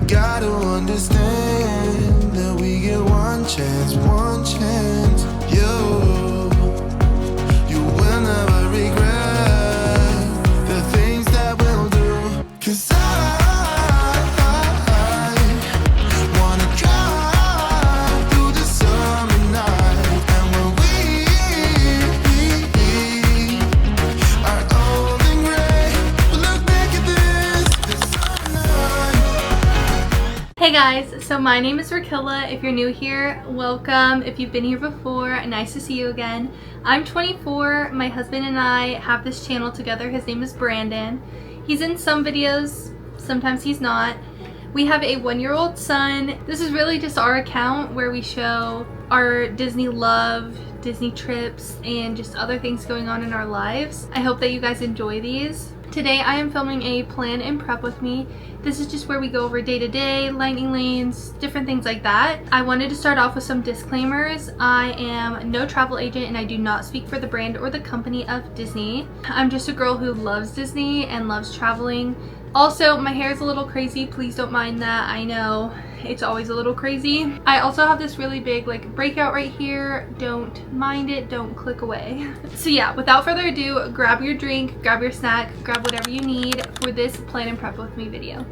Gotta understand that we get one chance. You will never regret the things that we'll do. 'Cause I wanna drive through the summer night. And when we are old and gray, we'll look back at this summer night. Hey guys, so my name is Rakilla. If you're new here, welcome. If you've been here before, nice to see you again. I'm 24. My husband and I have this channel together. His name is Brandon. He's in some videos, sometimes he's not. We have a 1-year-old son. This is really just our account where we show our Disney love, Disney trips, and just other things going on in our lives. I hope that you guys enjoy these. Today I am filming a plan and prep with me. This is just where we go over day-to-day, lightning lanes, different things like that. I wanted to start off with some disclaimers. I am no travel agent and I do not speak for the brand or the company of Disney. I'm just a girl who loves Disney and loves traveling. Also, my hair is a little crazy. Please don't mind that. I know it's always a little crazy. I also have this really big breakout right here. Don't mind it. Don't click away. So yeah, without further ado, grab your drink, grab your snack, grab whatever you need for this plan and prep with me video.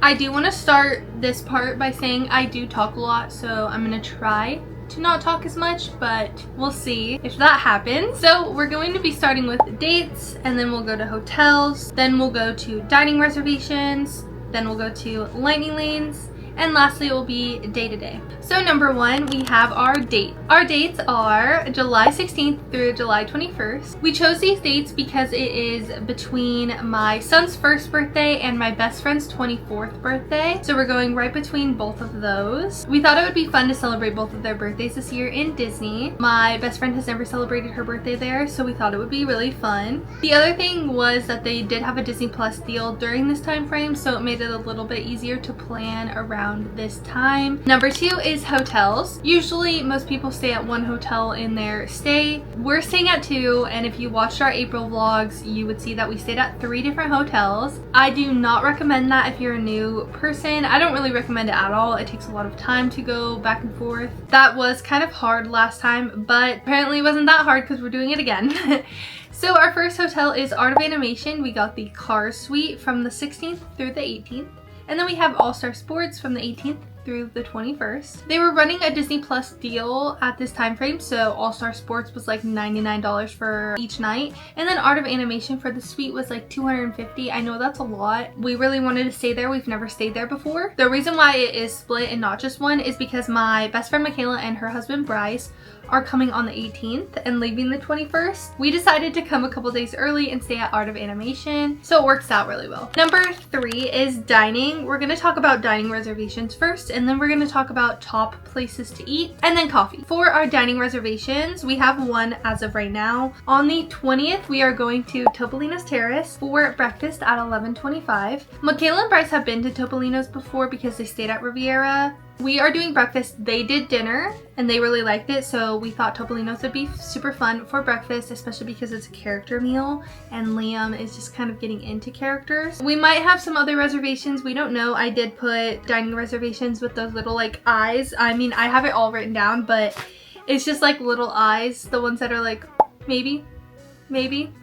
I do want to start this part by saying I do talk a lot, so I'm going to try to not talk as much, but we'll see if that happens. So we're going to be starting with dates, and then we'll go to hotels, then we'll go to dining reservations, then we'll go to lightning lanes, and lastly it will be day-to-day. So number one, we have our date. Our dates are July 16th through July 21st. We chose these dates because it is between my son's first birthday and my best friend's 24th birthday. So we're going right between both of those. We thought it would be fun to celebrate both of their birthdays this year in Disney. My best friend has never celebrated her birthday there, so we thought it would be really fun. The other thing was that they did have a Disney Plus deal during this time frame, so it made it a little bit easier to plan around this time. Number two is hotels. Usually most people stay at one hotel in their stay. We're staying at two, and if you watched our April vlogs, you would see that we stayed at 3 different hotels. I do not recommend that if you're a new person. I don't really recommend it at all. It takes a lot of time to go back and forth. That was kind of hard last time, but apparently it wasn't that hard because we're doing it again. So our first hotel is Art of Animation. We got the Cars suite from the 16th through the 18th. And then we have All-Star Sports from the 18th through the 21st. They were running a Disney Plus deal at this time frame, so All-Star Sports was like $99 for each night, and then Art of Animation for the suite was like $250. I know that's a lot. We really wanted to stay there. We've never stayed there before. The reason why it is split and not just one is because my best friend Michaela and her husband Bryce are coming on the 18th and leaving the 21st. We decided to come a couple days early and stay at Art of Animation, so it works out really well. Number 3 is dining. We're going to talk about dining reservations first, and then we're going to talk about top places to eat, and then coffee. For our dining reservations, we have one as of right now. On the 20th, we are going to Topolino's Terrace for breakfast at 11:25. Michaela and Bryce have been to Topolino's before because they stayed at Riviera. We are doing breakfast. They did dinner and they really liked it, so we thought Topolino's would be super fun for breakfast, especially because it's a character meal and Liam is just kind of getting into characters. We might have some other reservations, we don't know. I did put dining reservations with those little eyes. I mean, I have it all written down, but it's just little eyes, the ones that are maybe,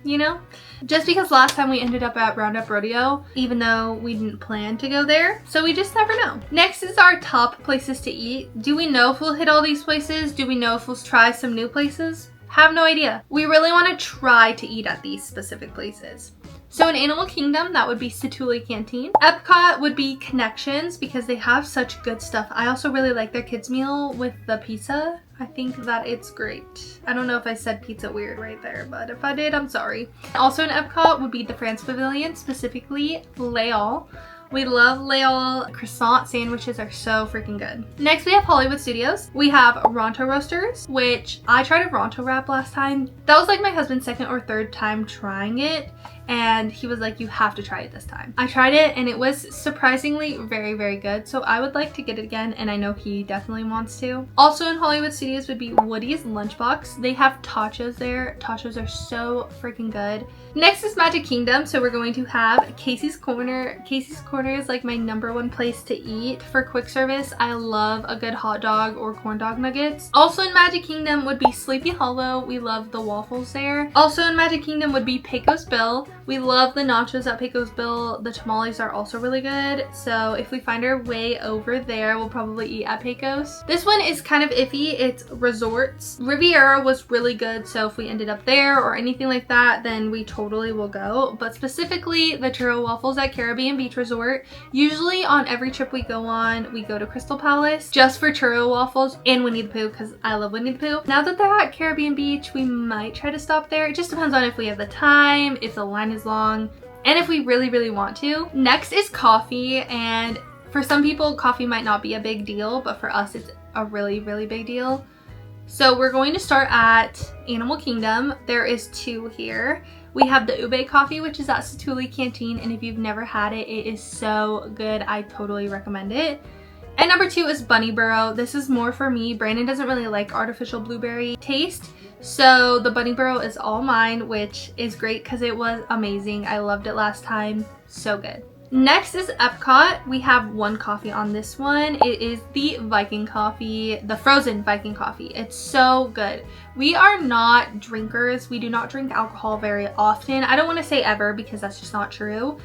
you know? Just because last time we ended up at Roundup Rodeo, even though we didn't plan to go there, so we just never know. Next is our top places to eat. Do we know if we'll hit all these places? Do we know if we'll try some new places? Have no idea. We really want to try to eat at these specific places. So in Animal Kingdom, that would be Satuli Canteen. Epcot would be Connections because they have such good stuff. I also really like their kids meal with the pizza. I think that it's great. I don't know if I said pizza weird right there, but if I did, I'm sorry. Also in Epcot would be the France Pavilion, specifically L'Oreal. We love L'Oreal. Croissant sandwiches are so freaking good. Next we have Hollywood Studios. We have Ronto Roasters, which I tried a Ronto wrap last time. That was my husband's second or third time trying it, and he was like, you have to try it this time. I tried it and it was surprisingly very, very good. So I would like to get it again, and I know he definitely wants to. Also in Hollywood Studios would be Woody's Lunchbox. They have tacos there. Tacos are so freaking good. Next is Magic Kingdom. So we're going to have Casey's Corner. Casey's Corner is like my #1 place to eat for quick service. I love a good hot dog or corn dog nuggets. Also in Magic Kingdom would be Sleepy Hollow. We love the waffles there. Also in Magic Kingdom would be Pecos Bill. We love the nachos at Pecos Bill. The tamales are also really good. So if we find our way over there, we'll probably eat at Pecos. This one is kind of iffy. It's resorts. Riviera was really good. So if we ended up there or anything like that, then we totally will go. But specifically the churro waffles at Caribbean Beach Resort. Usually on every trip we go on, we go to Crystal Palace just for churro waffles and Winnie the Pooh, because I love Winnie the Pooh. Now that they're at Caribbean Beach, we might try to stop there. It just depends on if we have the time, if the line is long, and if we really, really want to. Next is coffee, and for some people, coffee might not be a big deal, but for us, it's a really, really big deal. So we're going to start at Animal Kingdom. There is 2 here. We have the Ube coffee, which is at Satuli Canteen, and if you've never had it, it is so good. I totally recommend it. And number 2 is Bunny Burrow. This is more for me. Brandon doesn't really like artificial blueberry taste, so the Bunny Burrow is all mine, which is great because it was amazing. I loved it last time. So good. Next is Epcot. We have 1 coffee on this one. It is the Viking coffee, the frozen Viking coffee. It's so good. We are not drinkers. We do not drink alcohol very often. I don't want to say ever because that's just not true.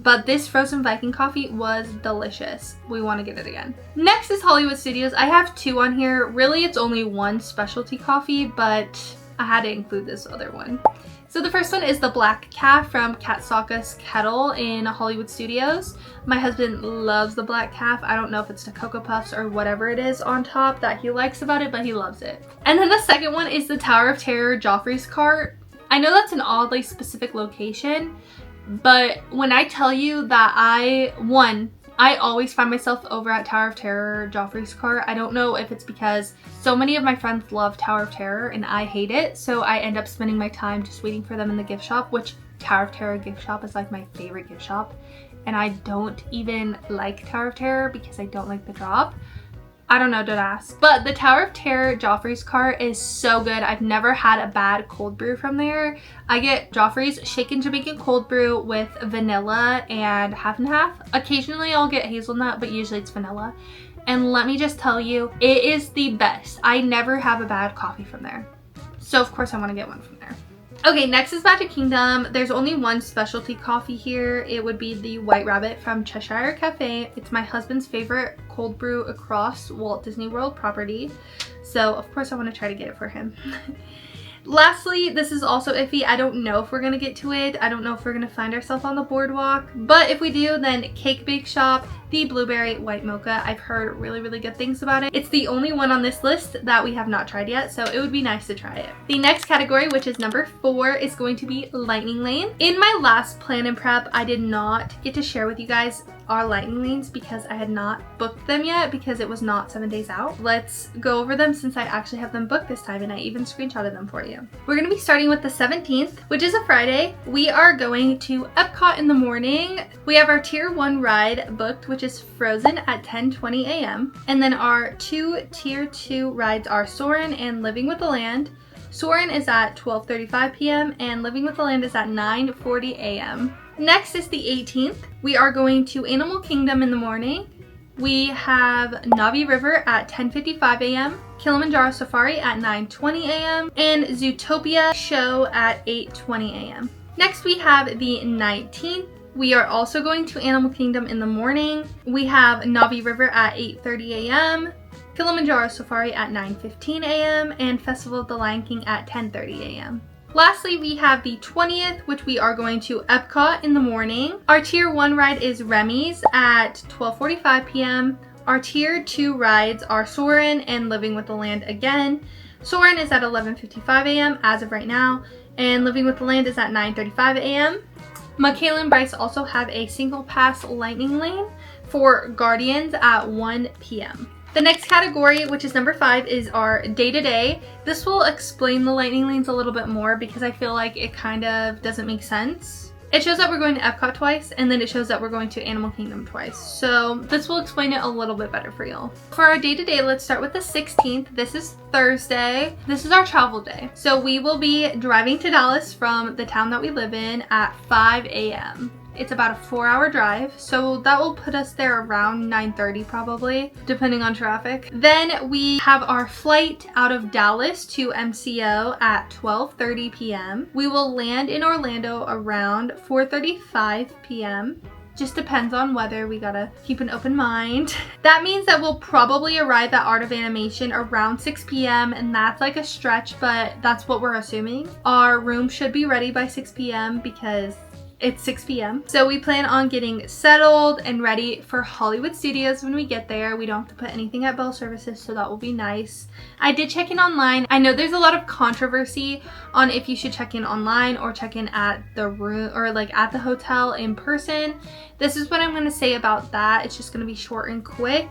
But this frozen Viking coffee was delicious. We want to get it again. Next is Hollywood Studios. I have 2 on here. Really, it's only 1 specialty coffee, but I had to include this other one. So the first one is the Black Calf from Katsaka's Kettle in Hollywood Studios. My husband loves the Black Calf. I don't know if it's the Cocoa Puffs or whatever it is on top that he likes about it, but he loves it. And then the second one is the Tower of Terror Joffrey's Cart. I know that's an oddly specific location, but when I tell you that I always find myself over at Tower of Terror Joffrey's Cart. I don't know if it's because so many of my friends love Tower of Terror and I hate it, so I end up spending my time just waiting for them in the gift shop, which Tower of Terror gift shop is like my favorite gift shop. And I don't even like Tower of Terror because I don't like the drop. I don't know, don't ask. But the Tower of Terror Joffrey's Cart is so good. I've never had a bad cold brew from there. I get Joffrey's Shaken Jamaican cold brew with vanilla and half and half. Occasionally I'll get hazelnut, but usually it's vanilla. And let me just tell you, it is the best. I never have a bad coffee from there. So of course I want to get one from there. Okay, next is Magic Kingdom. There's only 1 specialty coffee here. It would be the White Rabbit from Cheshire Cafe. It's my husband's favorite cold brew across Walt Disney World property. So of course I want to try to get it for him. Lastly, this is also iffy. I don't know if we're going to get to it. I don't know if we're going to find ourselves on the boardwalk. But if we do, then Cake Bake Shop, the Blueberry White Mocha. I've heard really, really good things about it. It's the only one on this list that we have not tried yet, so it would be nice to try it. The next category, which is number 4, is going to be Lightning Lane. In my last plan and prep, I did not get to share with you guys our lightning lanes because I had not booked them yet because it was not 7 days out. Let's go over them since I actually have them booked this time, and I even screenshotted them for you. We're going to be starting with the 17th, which is a Friday. We are going to Epcot in the morning. We have our Tier 1 ride booked, which is Frozen at 10:20 a.m. And then our 2 Tier 2 rides are Soarin' and Living with the Land. Soarin' is at 12:35 p.m. and Living with the Land is at 9:40 a.m. Next is the 18th. We are going to Animal Kingdom in the morning. We have Navi River at 10:55 a.m., Kilimanjaro Safari at 9:20 a.m., and Zootopia Show at 8:20 a.m. Next we have the 19th. We are also going to Animal Kingdom in the morning. We have Navi River at 8:30 a.m., Kilimanjaro Safari at 9:15 a.m., and Festival of the Lion King at 10:30 a.m. Lastly, we have the 20th, which we are going to Epcot in the morning. Our Tier 1 ride is Remy's at 12:45 p.m. Our Tier 2 rides are Soarin' and Living with the Land again. Soarin' is at 11:55 a.m. as of right now, and Living with the Land is at 9:35 a.m. Michaela and Bryce also have a single pass lightning lane for Guardians at 1 p.m. The next category, which is number 5, is our day-to-day. This will explain the lightning lanes a little bit more because I feel like it kind of doesn't make sense. It shows that we're going to Epcot twice, and then it shows that we're going to Animal Kingdom twice. So this will explain it a little bit better for y'all. For our day-to-day, let's start with the 16th. This is Thursday. This is our travel day. So we will be driving to Dallas from the town that we live in at 5 a.m. It's about a 4-hour drive, so that will put us there around 9:30 probably, depending on traffic. Then we have our flight out of Dallas to MCO at 12:30 p.m. We will land in Orlando around 4:35 p.m. Just depends on weather. We gotta keep an open mind. That means that we'll probably arrive at Art of Animation around 6 p.m. and that's like a stretch, but that's what we're assuming. Our room should be ready by 6 p.m. because it's 6 p.m. So we plan on getting settled and ready for Hollywood Studios when we get there. We don't have to put anything at Bell Services, so that will be nice. I did check in online. I know there's a lot of controversy on if you should check in online or check in at the room or like at the hotel in person. This is what I'm going to say about that. It's just going to be short and quick.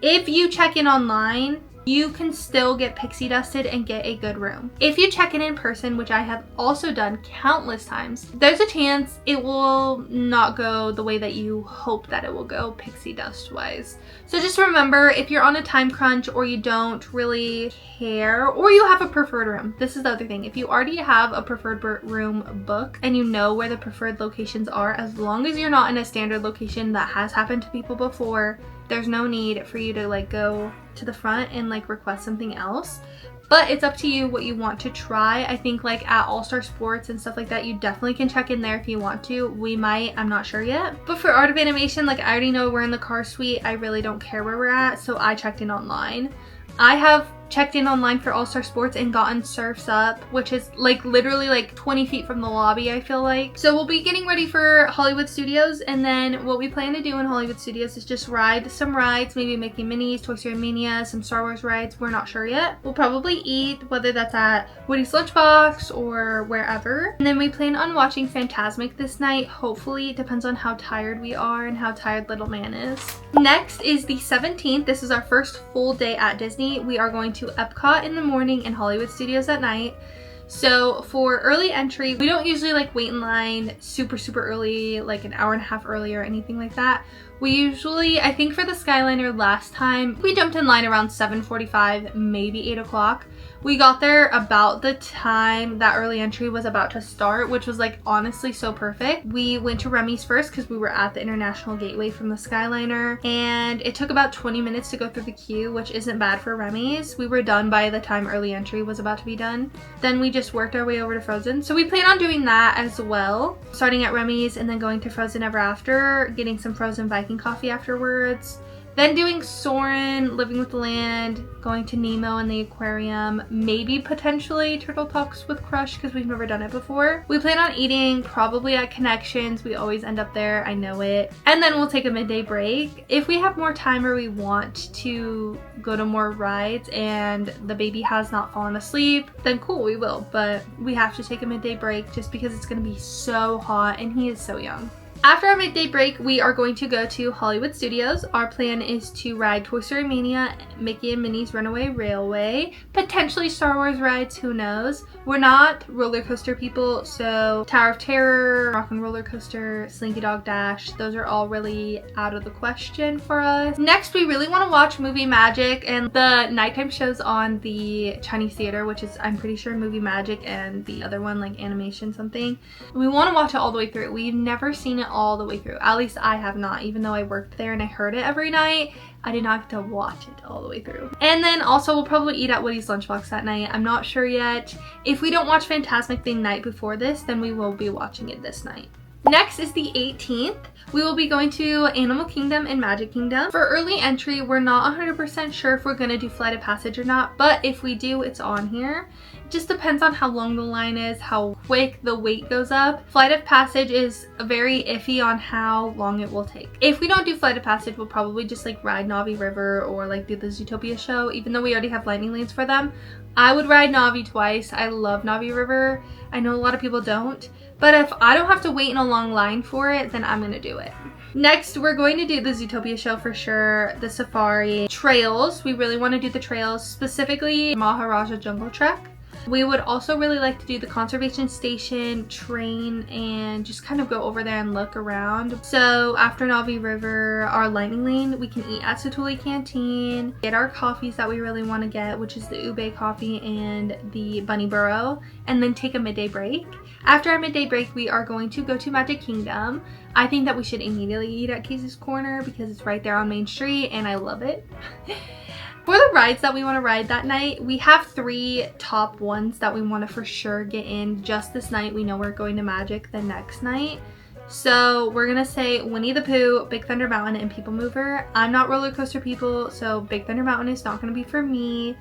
If you check in online, you can still get pixie dusted and get a good room. If you check in person, which I have also done countless times, there's a chance it will not go the way that you hope that it will go pixie dust wise. So just remember, if you're on a time crunch or you don't really care or you have a preferred room, this is the other thing. If you already have a preferred room book and you know where the preferred locations are, as long as you're not in a standard location that has happened to people before, there's no need for you to like go to the front and like request something else. But it's up to you what you want to try. I think like at All Star Sports and stuff like that, you definitely can check in there if you want to. We might, I'm not sure yet. But for Art of Animation, like I already know we're in the car suite. I really don't care where we're at, so I checked in online. I have checked in online for All Star Sports and gotten Surf's Up, which is like literally like 20 feet from the lobby, I feel like. So we'll be getting ready for Hollywood Studios, and then what we plan to do in Hollywood Studios is just ride some rides, maybe Mickey Minnie's, Toy Story Mania, some Star Wars rides. We're not sure yet. We'll probably eat, whether that's at Woody's Lunchbox or wherever. And then we plan on watching Fantasmic this night. Hopefully, it depends on how tired we are and how tired little man is. Next is the 17th. This is our first full day at Disney. We are going to Epcot in the morning and Hollywood Studios at night. So for early entry, we don't usually like wait in line super early, like an hour and a half early or anything like that. We usually, I think for the Skyliner last time, we jumped in line around 7:45, maybe 8 o'clock. We got there about the time that early entry was about to start, which was like honestly so perfect. We went to Remy's first because we were at the International Gateway from the Skyliner, and it took about 20 minutes to go through the queue, which isn't bad for Remy's. We were done by the time early entry was about to be done. Then we just worked our way over to Frozen. So we plan on doing that as well, starting at Remy's and then going to Frozen Ever After, getting some frozen Viking coffee afterwards. Then doing Soarin', Living with the Land, going to Nemo and the aquarium, maybe potentially Turtle Talks with Crush because we've never done it before. We plan on eating probably at Connections. We always end up there, I know it. And then we'll take a midday break. If we have more time or we want to go to more rides and the baby has not fallen asleep, then cool, we will. But we have to take a midday break just because it's going to be so hot and he is so young. After our midday break, we are going to go to Hollywood Studios. Our plan is to ride Toy Story Mania, Mickey and Minnie's Runaway Railway, potentially Star Wars rides, who knows. We're not roller coaster people, so Tower of Terror, Rock and Roller Coaster, Slinky Dog Dash, those are all really out of the question for us. Next, we really want to watch Movie Magic and the nighttime shows on the Chinese theater, which is, I'm pretty sure, Movie Magic and the other one, like Animation something. We want to watch it all the way through. We've never seen it all the way through. At least I have not, even though I worked there and I heard it every night. I did not get to watch it all the way through. And then also we'll probably eat at Woody's Lunchbox that night. I'm not sure yet. If we don't watch Fantasmic the night before this, then we will be watching it this night. Next is the 18th. We will be going to Animal Kingdom and Magic Kingdom. For early entry, we're not 100% sure if we're going to do Flight of Passage or not, but if we do, it's on here. It just depends on how long the line is, how quick the wait goes up. Flight of Passage is very iffy on how long it will take. If we don't do Flight of Passage, we'll probably just like ride Navi River or like do the Zootopia show, even though we already have lightning lanes for them. I would ride Navi twice. I love Navi River. I know a lot of people don't, but if I don't have to wait in a long line for it, then I'm gonna do it. Next, we're going to do the Zootopia show for sure, the safari trails. We really want to do the trails, specifically Maharaja Jungle Trek. We would also really like to do the conservation station, train, and just kind of go over there and look around. So after Navi River, our lightning lane, we can eat at Satuli Canteen, get our coffees that we really want to get, which is the ube coffee and the bunny burrow, and then take a midday break. After our midday break, we are going to go to Magic Kingdom. I think that we should immediately eat at Casey's Corner because it's right there on Main Street and I love it. For the rides that we want to ride that night, we have 3 top ones that we want to for sure get in just this night. We know we're going to Magic the next night. So we're going to say Winnie the Pooh, Big Thunder Mountain, and People Mover. I'm not roller coaster people, so Big Thunder Mountain is not going to be for me.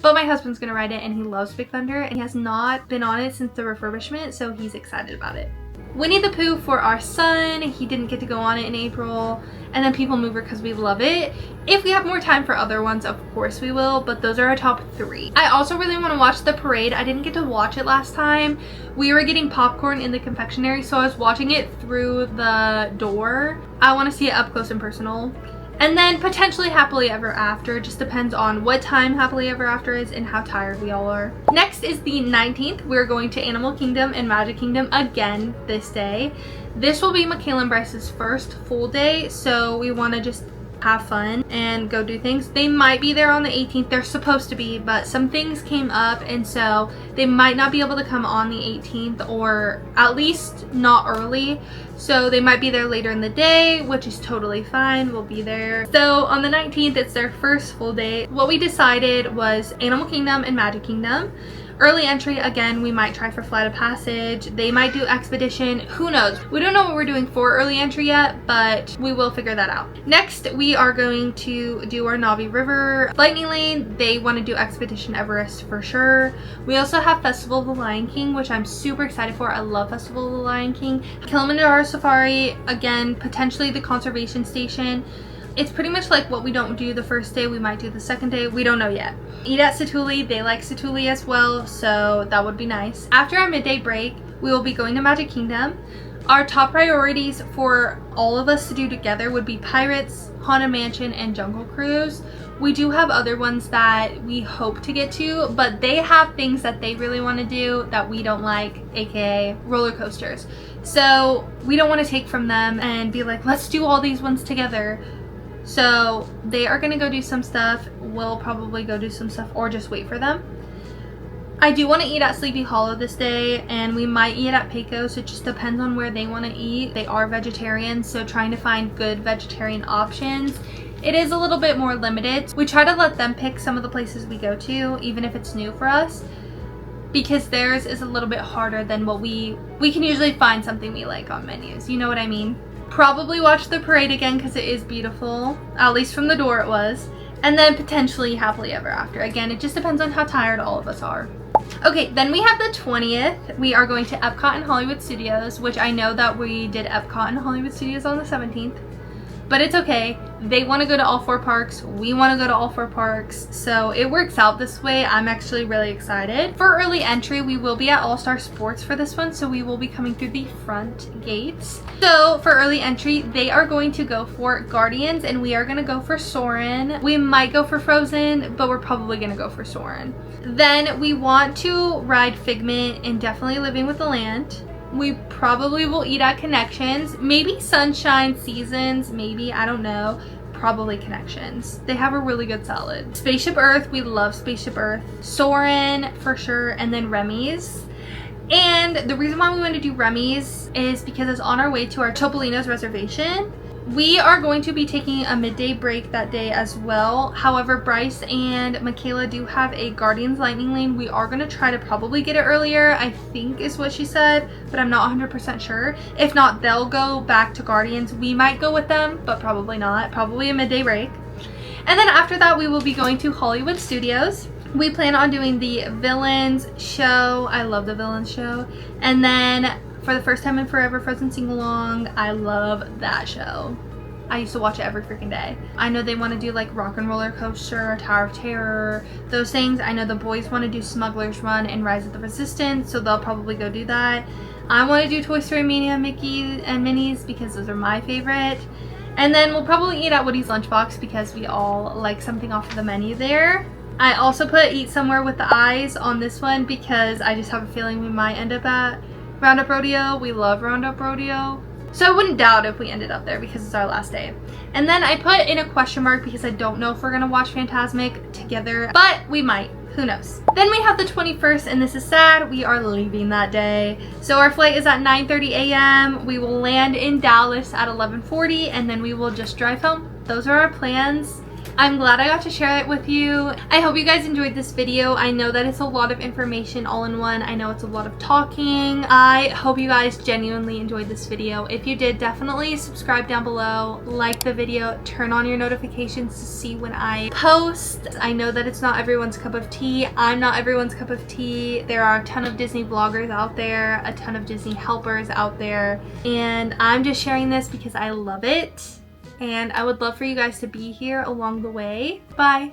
But my husband's gonna ride it and he loves Big Thunder and he has not been on it since the refurbishment, so he's excited about it. Winnie the Pooh for our son, he didn't get to go on it in April. And then People Mover because we love it. If we have more time for other ones, of course we will, but those are our top 3. I also really want to watch the parade. I didn't get to watch it last time. We were getting popcorn in the confectionery, so I was watching it through the door. I want to see it up close and personal. And then potentially Happily Ever After. Just depends on what time Happily Ever After is and how tired we all are. Next is the 19th. We're going to Animal Kingdom and Magic Kingdom again this day. This will be Michaela and Bryce's first full day, so we want to just have fun and go do things. They might be there on the 18th. They're supposed to be, but some things came up and so they might not be able to come on the 18th, or at least not early. So they might be there later in the day, which is totally fine. We'll be there. So on the 19th, it's their first full day. What we decided was Animal Kingdom and Magic Kingdom. Early entry, again, we might try for Flight of Passage. They might do Expedition. Who knows? We don't know what we're doing for early entry yet, but we will figure that out. Next, we are going to do our Navi River Lightning Lane. They want to do Expedition Everest for sure. We also have Festival of the Lion King, which I'm super excited for. I love Festival of the Lion King. Kilimanjaro Safari, again, potentially the conservation station. It's pretty much like what we don't do the first day, we might do the second day. We don't know yet. Eat at Satuli. They like Satuli as well, so that would be nice. After our midday break, we will be going to Magic Kingdom. Our top priorities for all of us to do together would be Pirates, Haunted Mansion, and Jungle Cruise. We do have other ones that we hope to get to, but they have things that they really want to do that we don't like, aka roller coasters. So we don't want to take from them and be like, let's do all these ones together. So they are gonna go do some stuff. We'll probably go do some stuff or just wait for them. I do want to eat at Sleepy Hollow this day, and we might eat at Pecos. It just depends on where they want to eat. They are vegetarians, so trying to find good vegetarian options, it is a little bit more limited. We try to let them pick some of the places we go to, even if it's new for us, because theirs is a little bit harder than what we can usually find something we like on menus. You know what I mean? Probably watch the parade again because it is beautiful. At least from the door it was. And then potentially Happily Ever After. Again, it just depends on how tired all of us are. Okay, then we have the 20th. We are going to Epcot and Hollywood Studios, which I know that we did Epcot and Hollywood Studios on the 17th. But it's okay. They want to go to all 4 parks. We want to go to all 4 parks. So it works out this way. I'm actually really excited. For early entry, we will be at All Star Sports for this one. So we will be coming through the front gates. So for early entry, they are going to go for Guardians and we are going to go for Soarin'. We might go for Frozen, but we're probably going to go for Soarin'. Then we want to ride Figment and definitely Living with the Land. We probably will eat at Connections, maybe Sunshine Seasons, maybe, I don't know, probably Connections. They have a really good salad. Spaceship Earth, we love Spaceship Earth. Soarin' for sure, and then Remy's. And the reason why we want to do Remy's is because it's on our way to our Topolino's reservation. We are going to be taking a midday break that day as well. However, Bryce and Michaela do have a Guardians Lightning Lane. We are going to try to probably get it earlier, I think is what she said, but I'm not 100% sure. If not, they'll go back to Guardians. We might go with them, but probably not. Probably a midday break. And then after that, we will be going to Hollywood Studios. We plan on doing the Villains show. I love the Villains show. And then for the first time in forever, Frozen Sing-Along. I love that show. I used to watch it every freaking day. I know they want to do like Rock and Roller Coaster, Tower of Terror, those things. I know the boys want to do Smuggler's Run and Rise of the Resistance, so they'll probably go do that. I want to do Toy Story Mania, Mickey and Minnie's because those are my favorite. And then we'll probably eat at Woody's Lunchbox because we all like something off of the menu there. I also put Eat Somewhere with the Eyes on this one because I just have a feeling we might end up at Roundup Rodeo. We love Roundup Rodeo. So I wouldn't doubt if we ended up there because it's our last day. And then I put in a question mark because I don't know if we're gonna watch Fantasmic together, but we might. Who knows? Then we have the 21st, and this is sad. We are leaving that day. So our flight is at 9:30 a.m. We will land in Dallas at 11:40, and then we will just drive home. Those are our plans. I'm glad I got to share it with you. I hope you guys enjoyed this video. I know that it's a lot of information all in one. I know it's a lot of talking. I hope you guys genuinely enjoyed this video. If you did, definitely subscribe down below, like the video, turn on your notifications to see when I post. I know that it's not everyone's cup of tea. I'm not everyone's cup of tea. There are a ton of Disney vloggers out there, a ton of Disney helpers out there, and I'm just sharing this because I love it. And I would love for you guys to be here along the way. Bye.